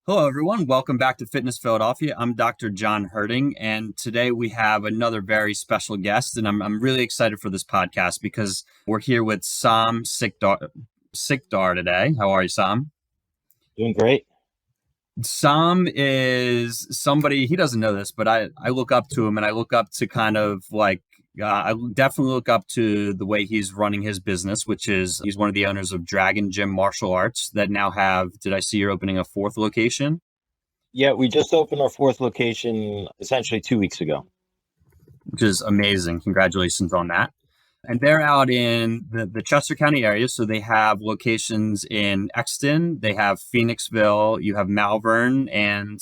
Hello, everyone. Welcome back to Fitness Philadelphia. I'm Dr. John Herding, and today we have another very special guest, and I'm really excited for this podcast because we're here with Sikdar today. How are you, Sam? Doing great. Sam is somebody, he doesn't know this, but I look up to him, and I look up to kind of like, I definitely look up to the way he's running his business, which is he's one of the owners of Dragon Gym Martial Arts that now have, did I see you're opening a fourth location? Yeah, we just opened our fourth location essentially 2 weeks ago. Which is amazing. Congratulations on that. And they're out in the Chester County area. So they have locations in Exton, they have Phoenixville, you have Malvern, and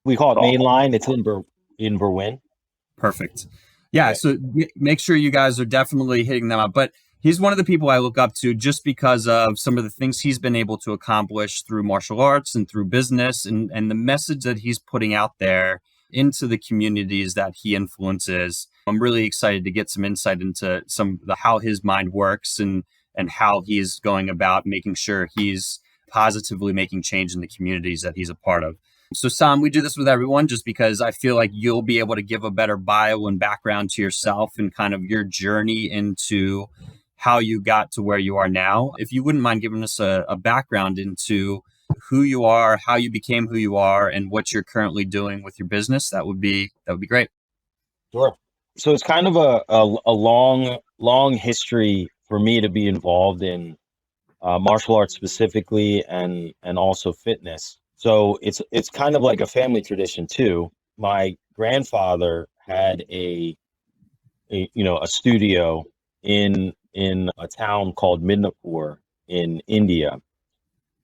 We call it Mainline. It's in Berwyn. perfect. Yeah. So make sure you guys are definitely hitting them up. But he's one of the people I look up to just because of some of the things he's been able to accomplish through martial arts and through business and the message that he's putting out there into the communities that he influences. I'm really excited to get some insight into how his mind works and how he's going about making sure he's positively making change in the communities that he's a part of. So Sam, we do this with everyone just because I feel like you'll be able to give a better bio and background to yourself and kind of your journey into how you got to where you are now. If you wouldn't mind giving us a background into who you are, how you became who you are, and what you're currently doing with your business, that would be great. Sure. So it's kind of a long history for me to be involved in martial arts specifically, and also fitness. So it's kind of like a family tradition too. My grandfather had a studio in a town called Midnapur in India.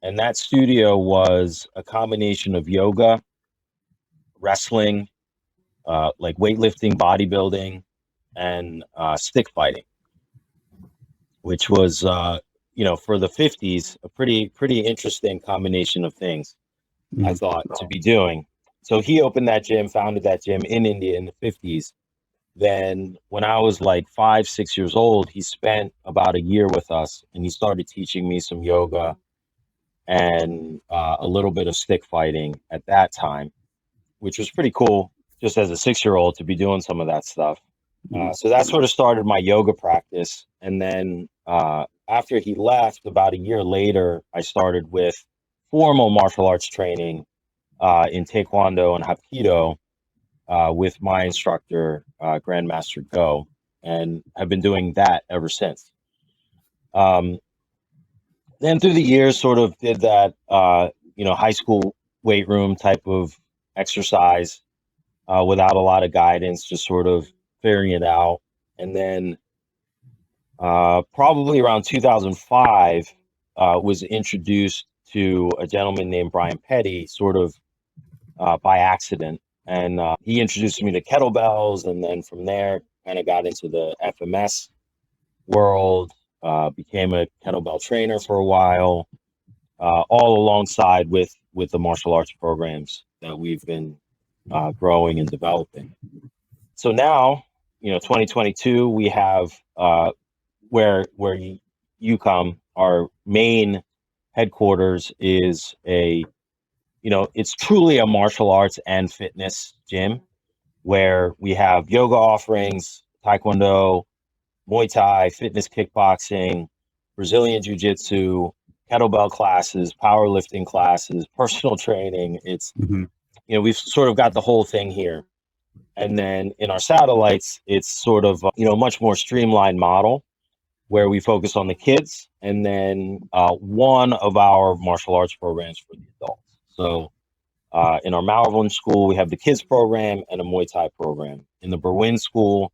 And that studio was a combination of yoga, wrestling, like weightlifting, bodybuilding, and stick fighting, which was, for the 50s, a pretty interesting combination of things, I thought, to be doing. So he opened that gym, founded that gym in India in the 50s. Then when I was like 5, 6 years old, he spent about a year with us and he started teaching me some yoga and a little bit of stick fighting at that time, which was pretty cool just as a 6-year-old to be doing some of that stuff. So that sort of started my yoga practice. And then after he left, about a year later, I started with formal martial arts training in Taekwondo and Hapkido with my instructor, Grandmaster Goh, and have been doing that ever since. Then through the years, sort of did that, high school weight room type of exercise without a lot of guidance, just sort of figuring it out. And then probably around 2005, was introduced to a gentleman named Brian Petty, sort of by accident. And he introduced me to kettlebells. And then from there, kind of got into the FMS world. Became a kettlebell trainer for a while, all alongside with the martial arts programs that we've been growing and developing. So now, 2022, we have where you come. Our main headquarters is it's truly a martial arts and fitness gym where we have yoga offerings, Taekwondo, Muay Thai, fitness kickboxing, Brazilian Jiu-Jitsu, kettlebell classes, powerlifting classes, personal training. It's, we've sort of got the whole thing here. And then in our satellites, it's sort of, much more streamlined model where we focus on the kids and then one of our martial arts programs for the adults. So in our Malvern school, we have the kids program and a Muay Thai program. In the Berwyn school,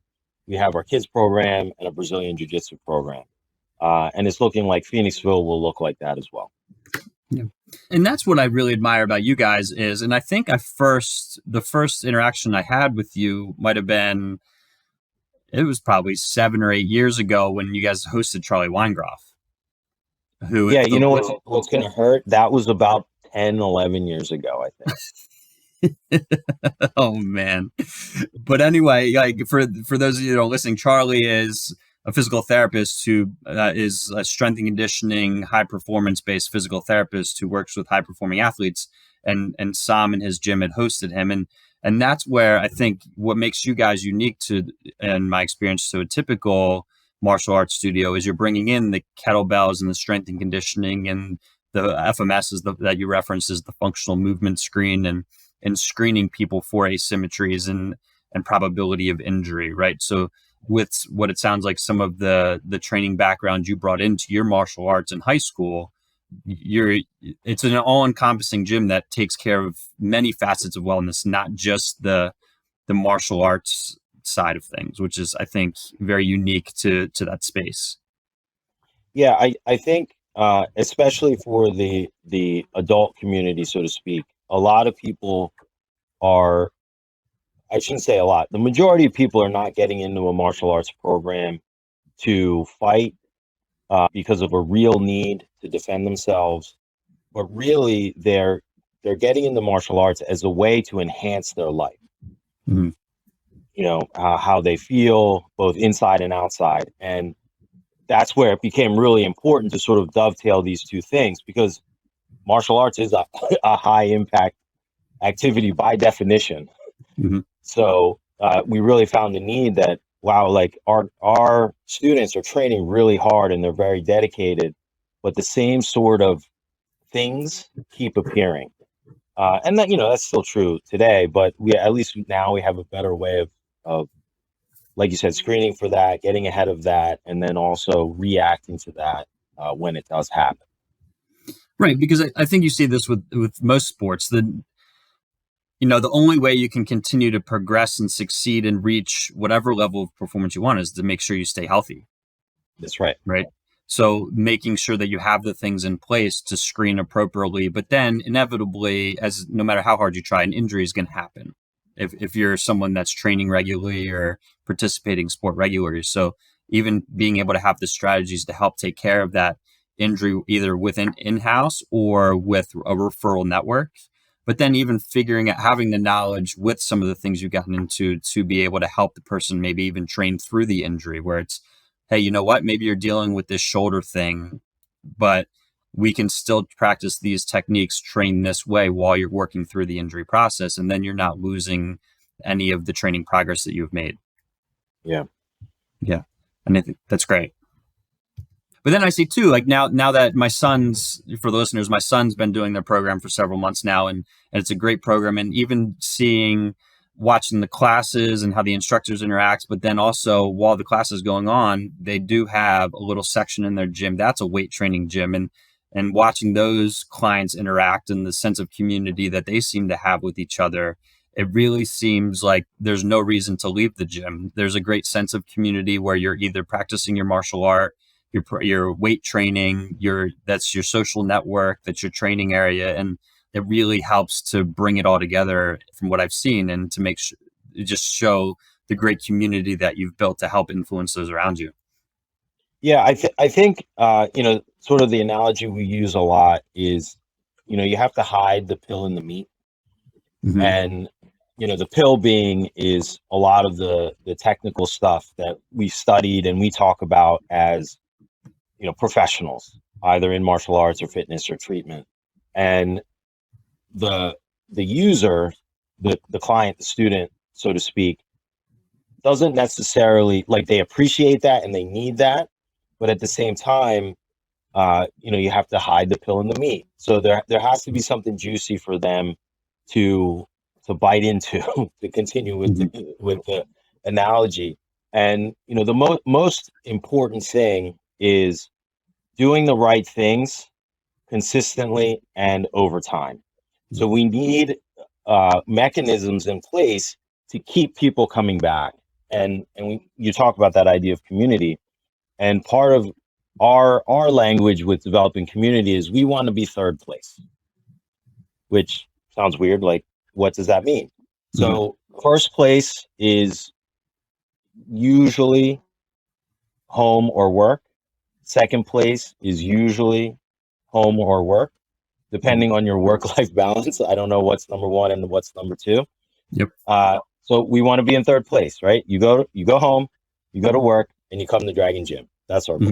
we have our kids program and a Brazilian Jiu-Jitsu program. And it's looking like Phoenixville will look like that as well. Yeah. And that's what I really admire about you guys is, and I think the first interaction I had with you might have been, it was probably 7 or 8 years ago when you guys hosted Charlie Weingroff. Yeah, what's going to hurt? That was about 10, 11 years ago, I think. Oh man. But anyway, like for those of you that are listening, Charlie is a physical therapist who is a strength and conditioning, high performance based physical therapist who works with high performing athletes. and Sam and his gym had hosted him. And that's where I think what makes you guys unique to, in my experience, to a typical martial arts studio is you're bringing in the kettlebells and the strength and conditioning and the FMS that you referenced is the functional movement screen and screening people for asymmetries and probability of injury, right? So with what it sounds like some of the training background you brought into your martial arts in high school, it's an all-encompassing gym that takes care of many facets of wellness, not just the martial arts side of things, which is, I think, very unique to that space. Yeah, I think especially for the adult community, so to speak, a lot of people are, I shouldn't say a lot, the majority of people are not getting into a martial arts program to fight because of a real need to defend themselves, but really they're getting into martial arts as a way to enhance their life. Mm-hmm. You know, how they feel both inside and outside. And that's where it became really important to sort of dovetail these two things, because martial arts is a high impact activity by definition. Mm-hmm. So we really found the need that, wow, like our students are training really hard and they're very dedicated, but the same sort of things keep appearing. And that, you know, that's still true today, but we, at least now we have a better way of, like you said, screening for that, getting ahead of that, and then also reacting to that when it does happen. Right, because I think you see this with most sports. The only way you can continue to progress and succeed and reach whatever level of performance you want is to make sure you stay healthy. That's right. Right. So making sure that you have the things in place to screen appropriately, but then inevitably, as no matter how hard you try, an injury is going to happen if you're someone that's training regularly or participating in sport regularly. So even being able to have the strategies to help take care of that injury, either within in-house or with a referral network, but then even figuring out, having the knowledge with some of the things you've gotten into to be able to help the person maybe even train through the injury, where it's, hey, you know what, maybe you're dealing with this shoulder thing, but we can still practice these techniques, train this way while you're working through the injury process. And then you're not losing any of the training progress that you've made. Yeah. Yeah. And I think that's great. But then I see too, like now that my son's, for the listeners, my son's been doing their program for several months now, and it's a great program. And even watching the classes and how the instructors interact, but then also while the class is going on, they do have a little section in their gym that's a weight training gym, and watching those clients interact and the sense of community that they seem to have with each other, it really seems like there's no reason to leave the gym. There's a great sense of community where you're either practicing your martial art, your weight training, that's your social network, that's your training area, and it really helps to bring it all together from what I've seen, and to just show the great community that you've built to help influence those around you. Yeah, I think sort of the analogy we use a lot is, you have to hide the pill in the meat. Mm-hmm. And the pill being is a lot of the technical stuff that we studied and we talk about as professionals, either in martial arts or fitness or treatment. And the user, the client, the student, so to speak, doesn't necessarily, like, they appreciate that and they need that, but at the same time, you have to hide the pill in the meat. So there has to be something juicy for them to bite into to continue with the analogy. And the most important thing is doing the right things consistently and over time. So we need mechanisms in place to keep people coming back. And you talk about that idea of community. And part of our language with developing community is we want to be third place, which sounds weird. Like, what does that mean? So first place is usually home or work. Second place is usually home or work, depending on your work-life balance. I don't know what's number one and what's number two. Yep. So we want to be in third place, right? You go home, you go to work, and you come to Dragon Gym. That's our goal.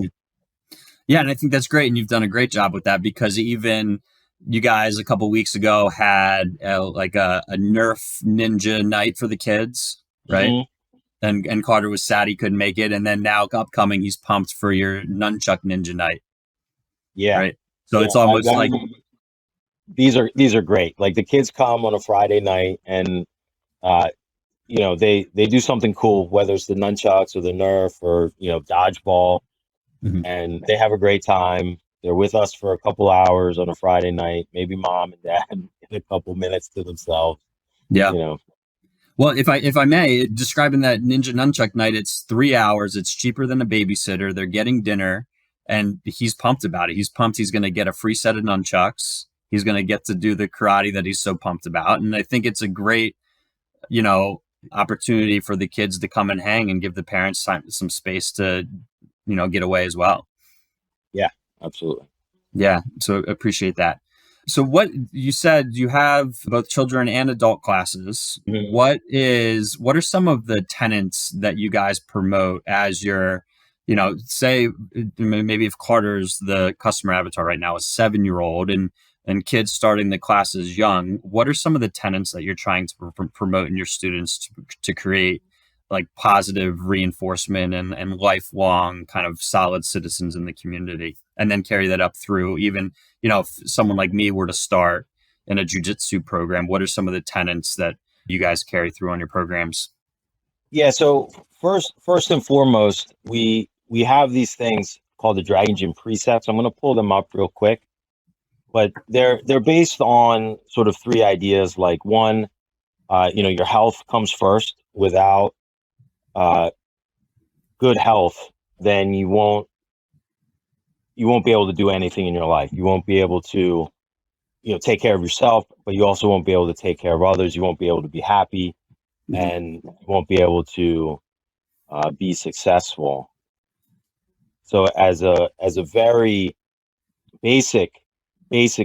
Yeah, and I think that's great, and you've done a great job with that, because even you guys a couple weeks ago had like a Nerf ninja night for the kids, right? Mhm. And Carter was sad he couldn't make it, and then now upcoming he's pumped for your nunchuck ninja night, Yeah. right? So Yeah. it's almost like These are great. Like the kids come on a Friday night and uh they do something cool, whether it's the nunchucks or the Nerf or dodgeball, Mhm. and they have a great time. They're with us for a couple hours on a Friday night, maybe mom and dad in a couple minutes to themselves. Yeah. You know, Well, if I may, describing that ninja nunchuck night, it's 3 hours. It's cheaper than a babysitter. They're getting dinner, and he's pumped about it. He's pumped. He's going to get a free set of nunchucks. He's going to get to do the karate that he's so pumped about. And I think it's a great, you know, opportunity for the kids to come and hang and give the parents some space to, get away as well. yeah, absolutely. Yeah, so appreciate that. So what you said, you have both children and adult classes. Mhm. What are some of the tenets that you guys promote as your, say maybe if Carter's the customer avatar right now, a 7-year-old and kids starting the classes young, what are some of the tenets that you're trying to promote in your students to create like positive reinforcement and lifelong kind of solid citizens in the community, and then carry that up through even, if someone like me were to start in a jujitsu program, what are some of the tenets that you guys carry through on your programs? Yeah. So first and foremost, we have these things called the Dragon Gym precepts. I'm going to pull them up real quick, but they're based on sort of three ideas. Like one, your health comes first. Without uh, good health, then you won't be able to do anything in your life. You won't be able to, take care of yourself, but you also won't be able to take care of others. You won't be able to be happy, Mhm. and you won't be able to be successful. So as a very basic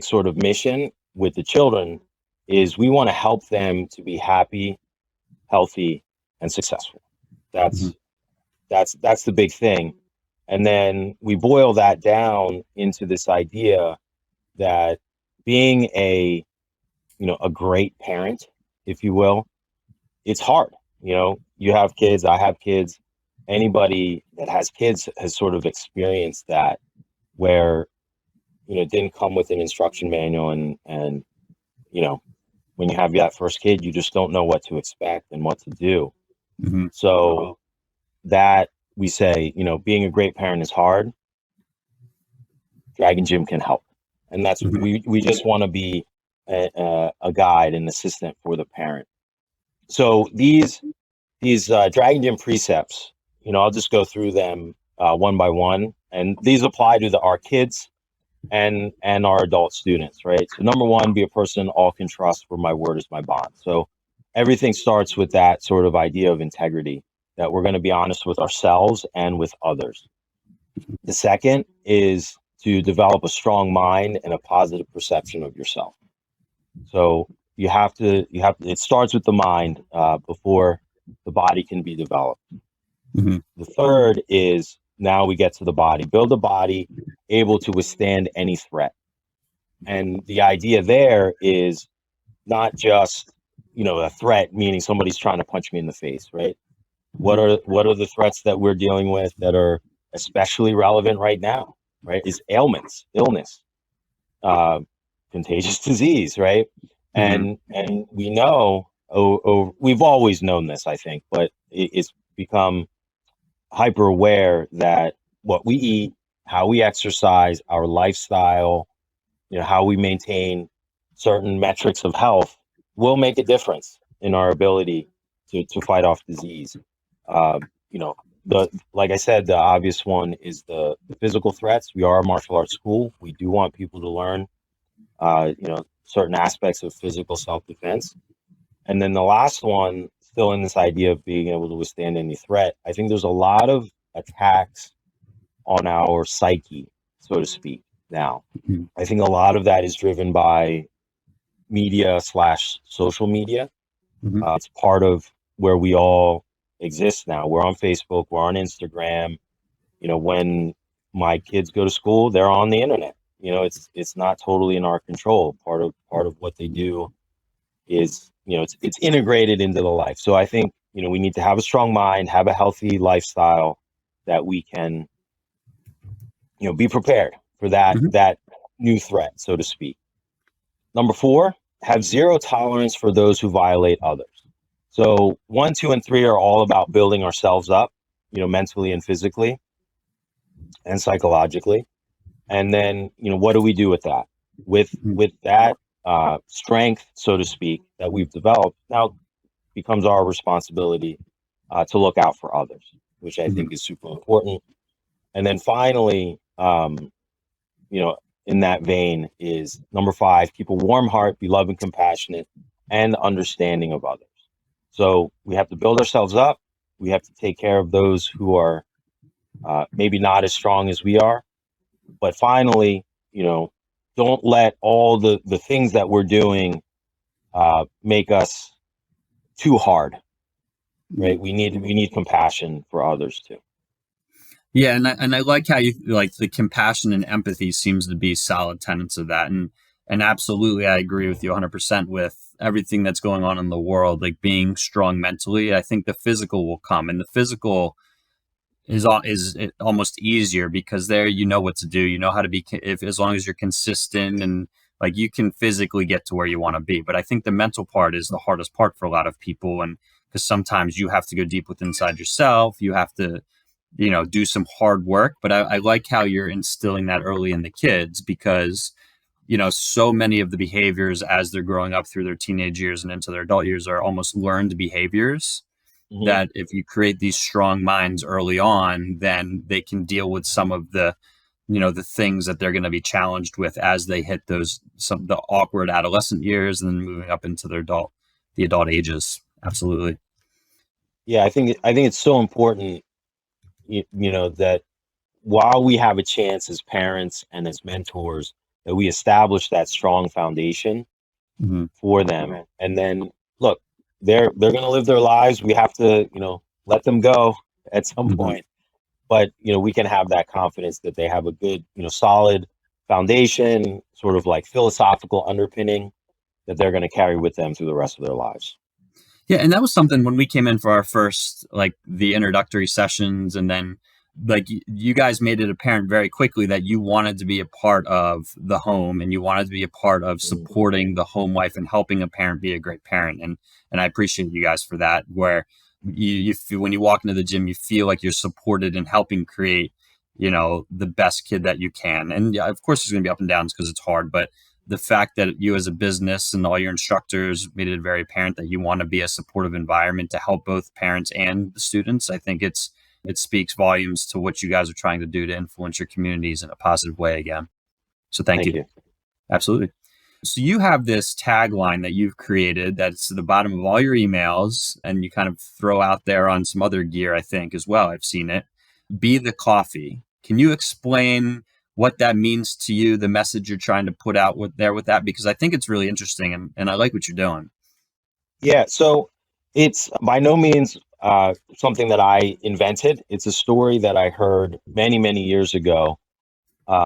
sort of mission with the children is we want to help them to be happy, healthy, and successful. Mhm. That's the big thing. And then we boil that down into this idea that being a great parent, if you will, it's hard. You have kids, I have kids. Anybody that has kids has sort of experienced that where, it didn't come with an instruction manual and you know, when you have that first kid, you just don't know what to expect and what to do. Mhm. So that we say, being a great parent is hard. Dragon Gym can help. And that's Mhm. we just want to be a guide, an assistant for the parent. So these Dragon Gym precepts, I'll just go through them one by one, and these apply to our kids and our adult students, right? So number one, be a person all can trust, for my word is my bond. So everything starts with that sort of idea of integrity, that we're going to be honest with ourselves and with others. The second is to develop a strong mind and a positive perception of yourself. So it starts with the mind before the body can be developed. Mhm. The third is, now we get to the body. Build a body able to withstand any threat. And the idea there is not just, a threat, meaning somebody's trying to punch me in the face, right? What are the threats that we're dealing with that are especially relevant right now, right? Is ailments, illness, uh, contagious disease, right? Mhm. And we know, we've always known this, I think, but it's become hyper aware that what we eat, how we exercise, our lifestyle, how we maintain certain metrics of health will make a difference in our ability to fight off disease. Uh, you know, like I said, the obvious one is the physical threats. We are a martial arts school. We do want people to learn, certain aspects of physical self-defense. And then the last one, still in this idea of being able to withstand any threat, I think there's a lot of attacks on our psyche, so to speak, now. Mhm. I think a lot of that is driven by media slash social media. Mhm. It's part of where we all exist now. We're on Facebook, we're on Instagram. When my kids go to school, they're on the internet. it's not totally in our control. Part of what they do is, it's integrated into the life. So I think, we need to have a strong mind, have a healthy lifestyle, that we can, be prepared for that new threat, so to speak. Number 4, have zero tolerance for those who violate others. So 1, 2, and 3 are all about building ourselves up, mentally and physically and psychologically. And then, what do we do with that? With that strength, so to speak, that we've developed, now becomes our responsibility to look out for others, which I think is super important. And then finally, in that vein is number 5, keep a warm heart, be loving, compassionate, and understanding of others. So we have to build ourselves up. We have to take care of those who are maybe not as strong as we are. But finally, don't let all the things that we're doing make us too hard, right? We need compassion for others too. Yeah, and I like how you like the compassion and empathy seems to be solid tenets of that, and absolutely I agree with you 100% with everything that's going on in the world. Like being strong mentally, I think the physical will come, and the physical is almost easier because there you know what to do, you know how to be, if as long as you're consistent and like you can physically get to where you want to be. But I think the mental part is the hardest part for a lot of people, and because sometimes you have to go deep within inside yourself, you have to do some hard work. But I like how you're instilling that early in the kids because, so many of the behaviors as they're growing up through their teenage years and into their adult years are almost learned behaviors that if you create these strong minds early on, then they can deal with some of the, the things that they're going to be challenged with as they hit the awkward adolescent years and then moving up into the adult ages. Absolutely. Yeah, I think it's so important that while we have a chance as parents and as mentors, that we establish that strong foundation for them. And then look, they're going to live their lives. We have to, let them go at some point. But, we can have that confidence that they have a good, solid foundation, sort of like philosophical underpinning that they're going to carry with them through the rest of their lives. Yeah, and that was something when we came in for our first, like the introductory sessions, and then like you guys made it apparent very quickly that you wanted to be a part of the home and you wanted to be a part of supporting the home life and helping a parent be a great parent. And I appreciate you guys for that, where you feel, when you walk into the gym, you feel like you're supported and helping create, the best kid that you can. And yeah, of course there's going to be up and downs because it's hard, but the fact that you as a business and all your instructors made it very apparent that you want to be a supportive environment to help both parents and the students, I think it speaks volumes to what you guys are trying to do to influence your communities in a positive way again. So thank you. Absolutely. So you have this tagline that you've created that's at the bottom of all your emails, and you kind of throw out there on some other gear, I think, as well. I've seen it. Be the coffee. Can you explain what that means to you, the message you're trying to put out with that? Because I think it's really interesting and I like what you're doing. Yeah, so it's by no means something that I invented. It's a story that I heard many, many years ago.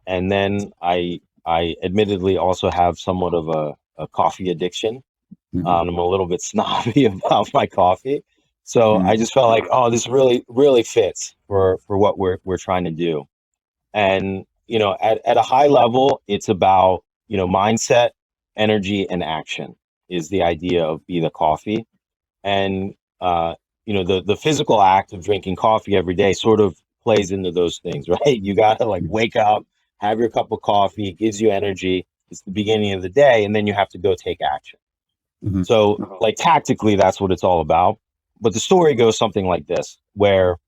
And then I admittedly also have somewhat of a coffee addiction. I'm a little bit snobby about my coffee. So I just felt like, oh, this really, really fits for what we're trying to do. And, at a high level, it's about, mindset, energy, and action is the idea of Be the Coffee. And, the physical act of drinking coffee every day sort of plays into those things, right? You got to like wake up, have your cup of coffee, it gives you energy. It's the beginning of the day, and then you have to go take action. So like tactically, that's what it's all about. But the story goes something like this, where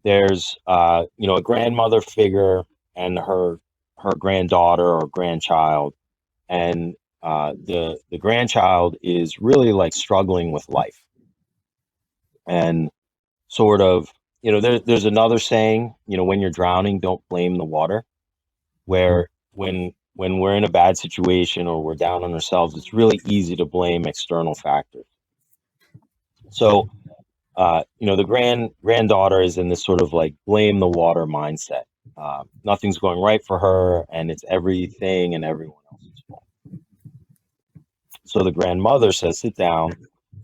there's, a grandmother figure and her granddaughter or grandchild. And the grandchild is really like struggling with life. And sort of, there's another saying, when you're drowning, don't blame the water, where when we're in a bad situation or we're down on ourselves, it's really easy to blame external factors. So, the granddaughter is in this sort of like blame the water mindset. nothing's going right for her, and it's everything and everyone else's fault. So the grandmother says, sit down.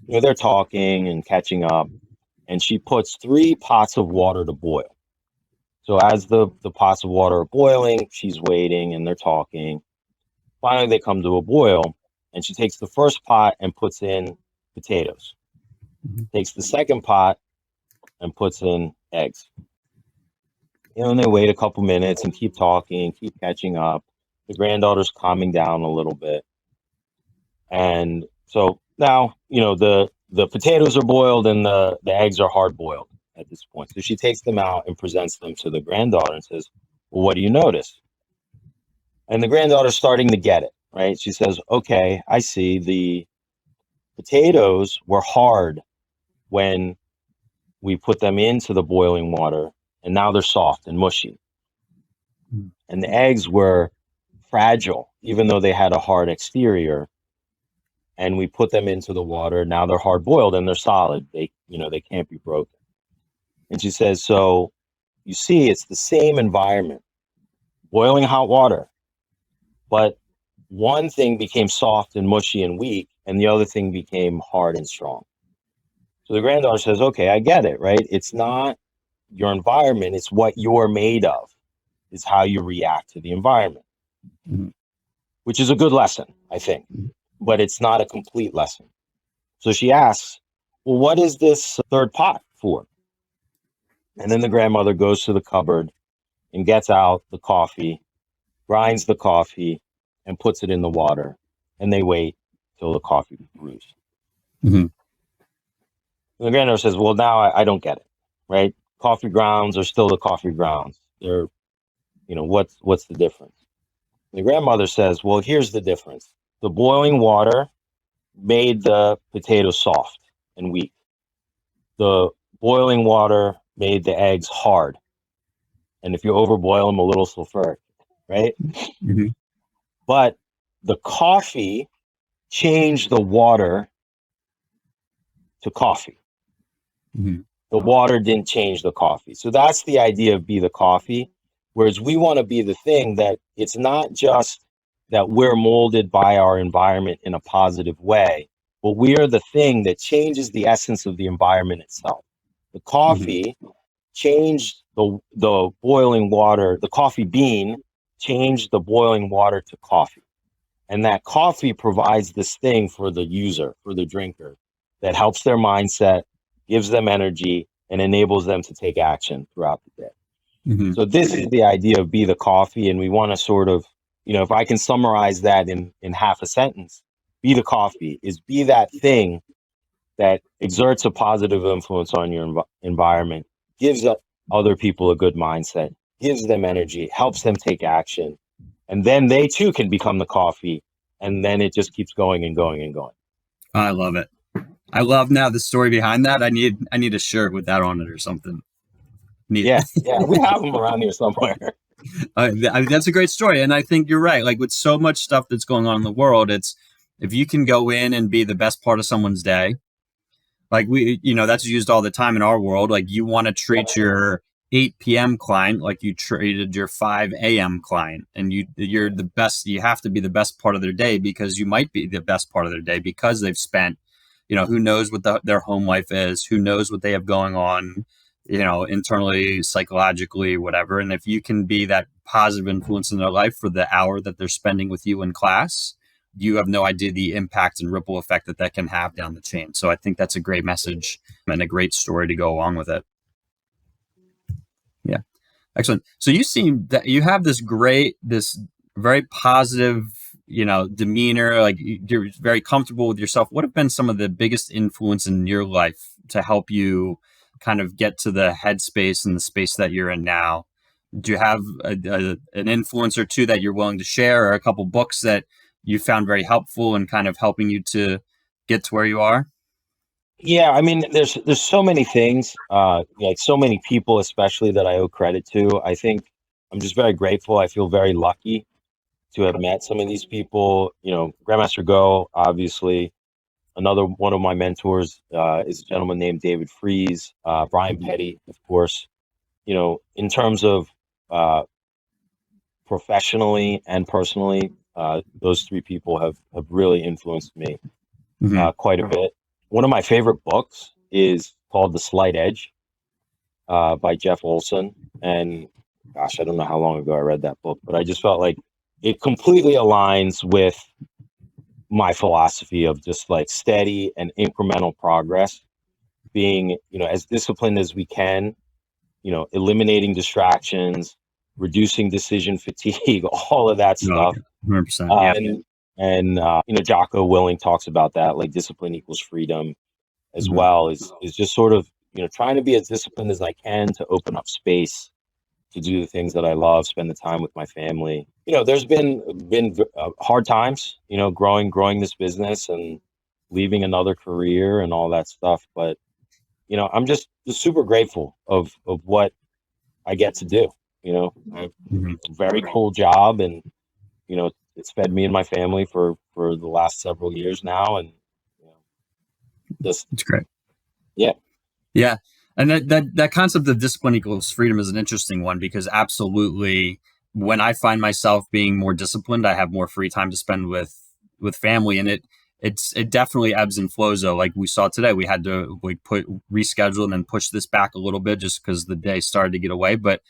They're talking and catching up, and she puts 3 pots of water to boil. So as the pots of water are boiling, she's waiting and they're talking. Finally, they come to a boil, and she takes the first pot and puts in potatoes. Takes the second pot and puts in eggs. And they wait a couple minutes and keep talking, keep catching up. The granddaughter's calming down a little bit. And so now, the potatoes are boiled and the eggs are hard boiled at this point. So she takes them out and presents them to the granddaughter and says, well, what do you notice? And the granddaughter's starting to get it, right? She says, okay, I see. The potatoes were hard when we put them into the boiling water, and now they're soft and mushy. And the eggs were fragile, even though they had a hard exterior. And we put them into the water. Now they're hard boiled and they're solid. They can't be broken. And she says, so you see, it's the same environment, boiling hot water, but one thing became soft and mushy and weak, and the other thing became hard and strong. So the granddaughter says, okay, I get it, right? It's not your environment, it's what you're made of, is how you react to the environment, which is a good lesson, I think, but it's not a complete lesson. So she asks, well, what is this third pot for? And then the grandmother goes to the cupboard and gets out the coffee, grinds the coffee, and puts it in the water. And they wait till the coffee brews. And the granddaughter says, well, now I don't get it, right? Coffee grounds are still the coffee grounds. They're, what's the difference? And the grandmother says, well, here's the difference. The boiling water made the potatoes soft and weak. The boiling water made the eggs hard. And if you overboil them, a little sulfuric, right? But the coffee changed the water to coffee. The water didn't change the coffee. So that's the idea of be the coffee. Whereas we want to be the thing that it's not just that we're molded by our environment in a positive way, but we are the thing that changes the essence of the environment itself. The coffee changed the boiling water, the coffee bean changed the boiling water to coffee. And that coffee provides this thing for the user, for the drinker, that helps their mindset, gives them energy, and enables them to take action throughout the day. So this is the idea of be the coffee. And we want to sort of, if I can summarize that in half a sentence, be the coffee is be that thing that exerts a positive influence on your environment, gives other people a good mindset, gives them energy, helps them take action. And then they too can become the coffee. And then it just keeps going and going and going. I love it. I love now the story behind that. I need a shirt with that on it or something. Yeah, we have them around here somewhere. That's a great story. And I think you're right. Like with so much stuff that's going on in the world, it's if you can go in and be the best part of someone's day, like that's used all the time in our world. Like you want to treat your 8 p.m. client like you treated your 5 a.m. client, and you're the best. You have to be the best part of their day because you might be the best part of their day because they've spent, who knows what their home life is, who knows what they have going on, internally, psychologically, whatever. And if you can be that positive influence in their life for the hour that they're spending with you in class, you have no idea the impact and ripple effect that can have down the chain. So I think that's a great message and a great story to go along with it. Yeah. Excellent. So you seem that you have this very positive, demeanor, like you're very comfortable with yourself. What have been some of the biggest influence in your life to help you kind of get to the headspace and the space that you're in now? Do you have an influence or two that you're willing to share, or a couple books that you found very helpful in kind of helping you to get to where you are? Yeah, I mean, there's so many things, like so many people, especially that I owe credit to. I think I'm just very grateful. I feel very lucky to have met some of these people. Grandmaster Goh, obviously. Another one of my mentors is a gentleman named David Freeze, Brian Petty, of course. In terms of professionally and personally, those three people have really influenced me quite a bit. One of my favorite books is called The Slight Edge by Jeff Olson. And gosh, I don't know how long ago I read that book, but I just felt like it completely aligns with my philosophy of just like steady and incremental progress, being, as disciplined as we can, eliminating distractions, reducing decision fatigue, all of that stuff. 100%. And Jocko Willing talks about that, like discipline equals freedom as well, is just sort of, trying to be as disciplined as I can to open up space to do the things that I love, spend the time with my family. There's been hard times, growing this business and leaving another career and all that stuff. But, I'm just super grateful of what I get to do. I have a very cool job, and, it's fed me and my family for the last several years now. And it's great. Yeah. Yeah. And that concept of discipline equals freedom is an interesting one, because absolutely, when I find myself being more disciplined, I have more free time to spend with family, and it definitely ebbs and flows. Though, like we saw today, we had to reschedule and then push this back a little bit just because the day started to get away. But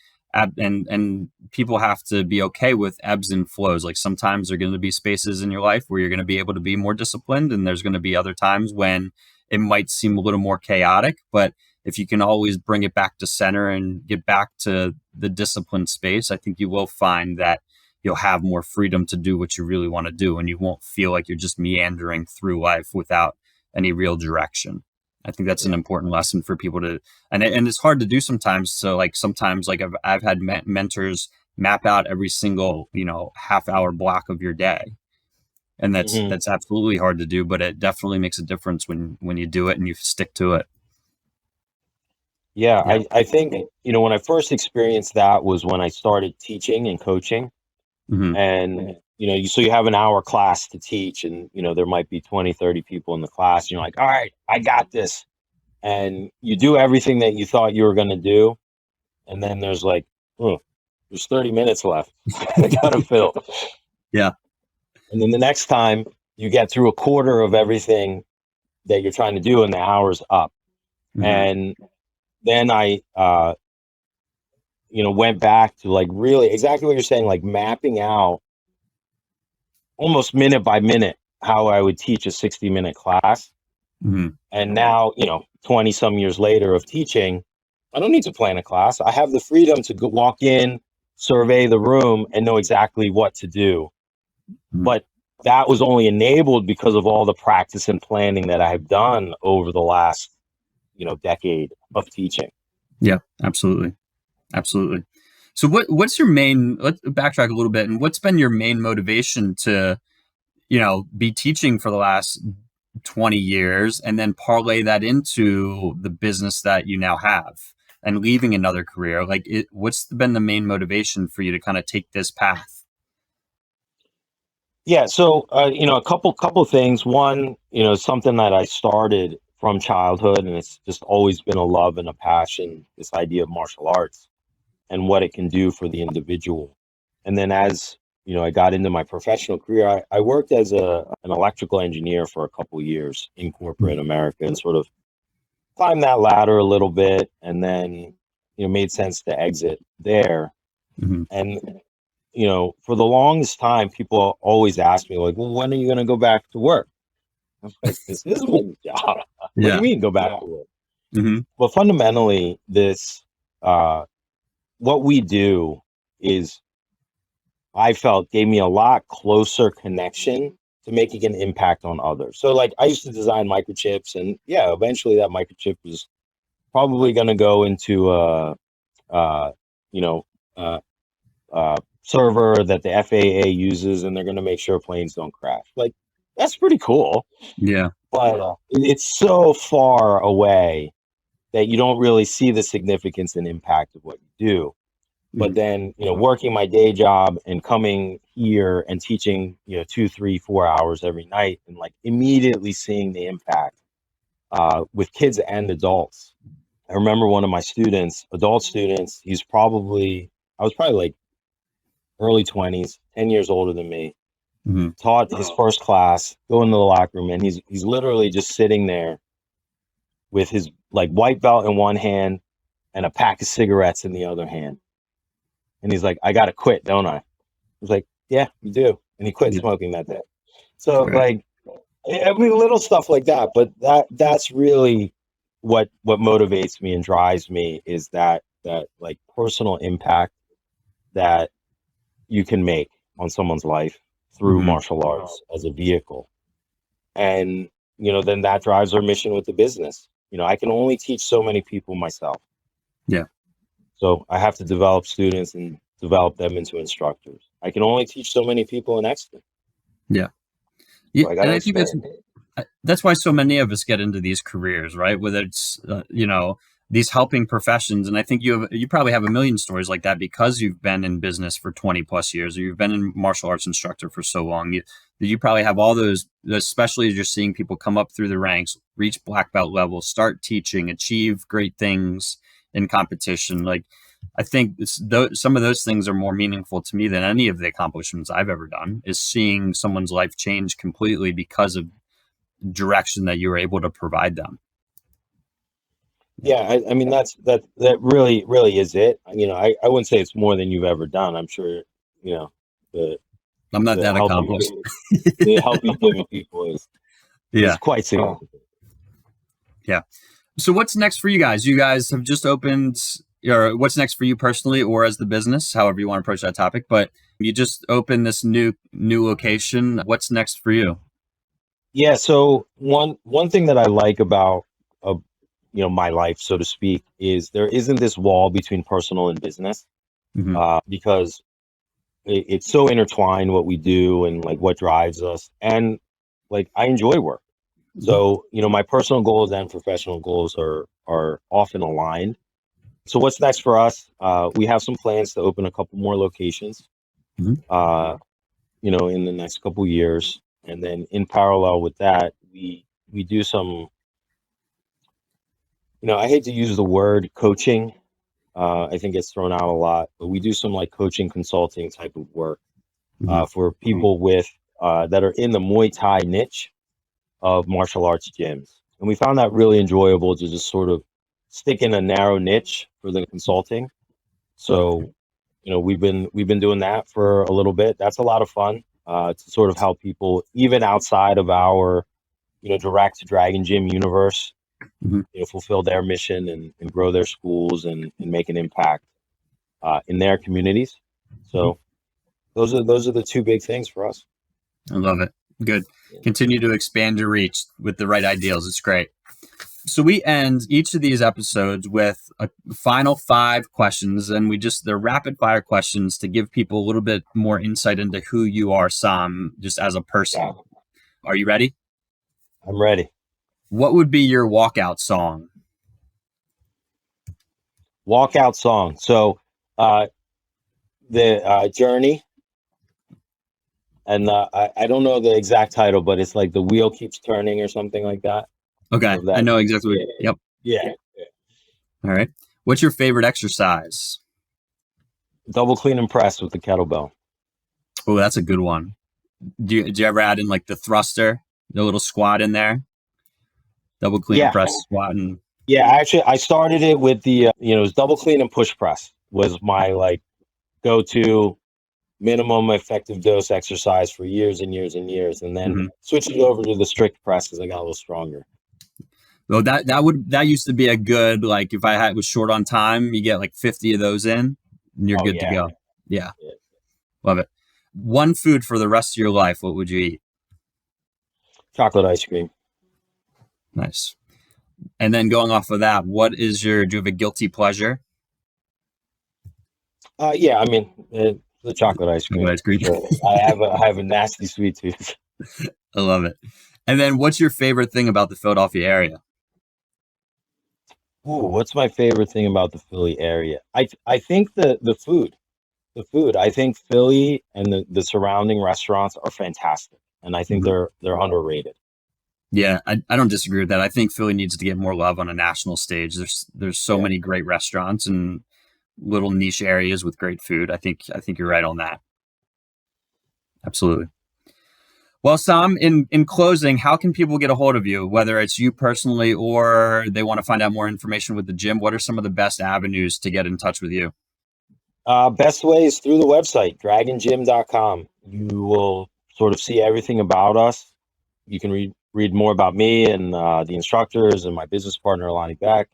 and people have to be okay with ebbs and flows. Like sometimes there are going to be spaces in your life where you're going to be able to be more disciplined, and there's going to be other times when it might seem a little more chaotic. But if you can always bring it back to center and get back to the disciplined space, I think you will find that you'll have more freedom to do what you really want to do, and you won't feel like you're just meandering through life without any real direction. I think that's an important lesson for people to, and it's hard to do sometimes. So like sometimes, like I've had mentors map out every single, half hour block of your day. And that's absolutely hard to do, but it definitely makes a difference when you do it and you stick to it. Yeah. I think, when I first experienced that was when I started teaching and coaching. And, so you have an hour class to teach, and, there might be 20, 30 people in the class. And you're like, all right, I got this. And you do everything that you thought you were going to do. And then there's like, there's 30 minutes left. I got to fill. Yeah. And then the next time you get through a quarter of everything that you're trying to do, and the hour's up. And then I, went back to like really exactly what you're saying, like mapping out almost minute by minute how I would teach a 60-minute class. And now, 20 some years later of teaching, I don't need to plan a class. I have the freedom to go walk in, survey the room, and know exactly what to do. But that was only enabled because of all the practice and planning that I have done over the last, decade of teaching. Yeah, absolutely. Absolutely. So what's your main, let's backtrack a little bit, and what's been your main motivation to, be teaching for the last 20 years and then parlay that into the business that you now have and leaving another career? Like what's been the main motivation for you to kind of take this path? Yeah. So, a couple things. One, something that I started from childhood, and it's just always been a love and a passion, this idea of martial arts and what it can do for the individual. And then as, I got into my professional career, I worked as an electrical engineer for a couple years in corporate America, and sort of climbed that ladder a little bit, and then, made sense to exit there. And, for the longest time, people always ask me like, well, when are you going to go back to work? I'm like, this is my job. What do you mean go back to work? But fundamentally, what we do is, I felt, gave me a lot closer connection to making an impact on others. So like I used to design microchips, and eventually that microchip was probably going to go into server that the FAA uses, and they're going to make sure planes don't crash. Like, that's pretty cool. Yeah. But it's so far away that you don't really see the significance and impact of what you do. But then, working my day job and coming here and teaching, 2, 3, 4 hours every night, and like immediately seeing the impact with kids and adults. I remember one of my adult students, he's probably I was probably like early 20s, 10 years older than me. Mm-hmm. Taught his first class, go into the locker room, and he's literally just sitting there with his like white belt in one hand and a pack of cigarettes in the other hand. And he's like, I gotta quit, don't I? I was like, yeah, you do. And he quit Yeah. smoking that day. So Right. like, I mean, little stuff like that, but that's really what motivates me and drives me is that like personal impact that you can make on someone's life through Mm-hmm. martial arts as a vehicle. And then that drives our mission with the business. I can only teach so many people myself. Yeah. So I have to develop students and develop them into instructors. I can only teach so many people in Exton. Yeah. Yeah. So I And gotta I think expand. that's why so many of us get into these careers, right? Whether it's these helping professions, and I think you probably have a million stories like that because you've been in business for 20 plus years, or you've been in martial arts instructor for so long. You probably have all those, especially as you're seeing people come up through the ranks, reach black belt level, start teaching, achieve great things in competition. Like I think some of those things are more meaningful to me than any of the accomplishments I've ever done. Is seeing someone's life change completely because of direction that you were able to provide them. Yeah, I mean that really really is it. I wouldn't say it's more than you've ever done. I'm sure the I'm not the that help accomplished. the help you've given people is Yeah. quite significant. Yeah. So what's next for you guys? You guys have just opened, or what's next for you personally or as the business, however you want to approach that topic, but you just opened this new location. What's next for you? Yeah, so one thing that I like about my life, so to speak, is there isn't this wall between personal and business, Mm-hmm. because it's so intertwined what we do and like what drives us, and like I enjoy work. So my personal goals and professional goals are often aligned. So what's next for us? We have some plans to open a couple more locations, Mm-hmm. in the next couple years, and then in parallel with that, we do some. I hate to use the word coaching. I think it's thrown out a lot, but we do some like coaching consulting type of work Mm-hmm. for people with that are in the Muay Thai niche of martial arts gyms. And we found that really enjoyable to just sort of stick in a narrow niche for the consulting. So, we've been doing that for a little bit. That's a lot of fun to sort of help people even outside of our, direct to Dragon Gym universe, Mm-hmm. fulfill their mission and grow their schools and make an impact in their communities. So those are the two big things for us. I love it. Good. Continue to expand your reach with the right ideals. It's great. So we end each of these episodes with a final 5 questions, and they're rapid fire questions to give people a little bit more insight into who you are, Sam, just as a person. Are you ready? I'm ready. What would be your walkout song? Walkout song. So the Journey, and I don't know the exact title, but it's like The Wheel Keeps Turning or something like that. Okay, I know exactly. Yep. Yeah. All right. What's your favorite exercise? Double clean and press with the kettlebell. Oh, that's a good one. Do you ever add in like the thruster, the little squat in there? Double clean and press squat and actually I started it with the it was double clean and push press was my like go-to minimum effective dose exercise for years and years and years, and then switched it over to the strict press as I got a little stronger. Well, that used to be a good, like, if I was short on time, you get like 50 of those in and you're good to go. Yeah. Love it. One food for the rest of your life, what would you eat? Chocolate ice cream. Nice. And then going off of that, do you have a guilty pleasure? Yeah, I mean the chocolate ice cream. Ice cream. Sure. I have a nasty sweet tooth. I love it. And then what's your favorite thing about the Philadelphia area? Ooh, what's my favorite thing about the Philly area? I think the food. The food. I think Philly and the surrounding restaurants are fantastic, and I think they're underrated. Yeah, I don't disagree with that. I think Philly needs to get more love on a national stage. There's so many great restaurants, and little niche areas with great food. I think you're right on that. Absolutely. Well, Sam, in closing, how can people get a hold of you, whether it's you personally or they want to find out more information with the gym? What are some of the best avenues to get in touch with you? Best way is through the website, dragongym.com. You will sort of see everything about us. You can read more about me and the instructors and my business partner, Alani Beck.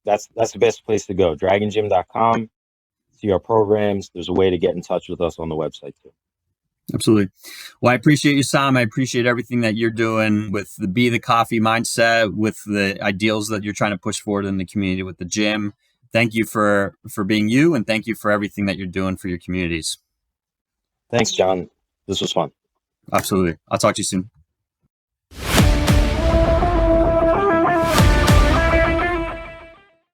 That's the best place to go, dragongym.com. See our programs. There's a way to get in touch with us on the website too. Absolutely. Well, I appreciate you, Sam. I appreciate everything that you're doing with the Be the Coffee mindset, with the ideals that you're trying to push forward in the community with the gym. Thank you for being you, and thank you for everything that you're doing for your communities. Thanks, John. This was fun. Absolutely. I'll talk to you soon.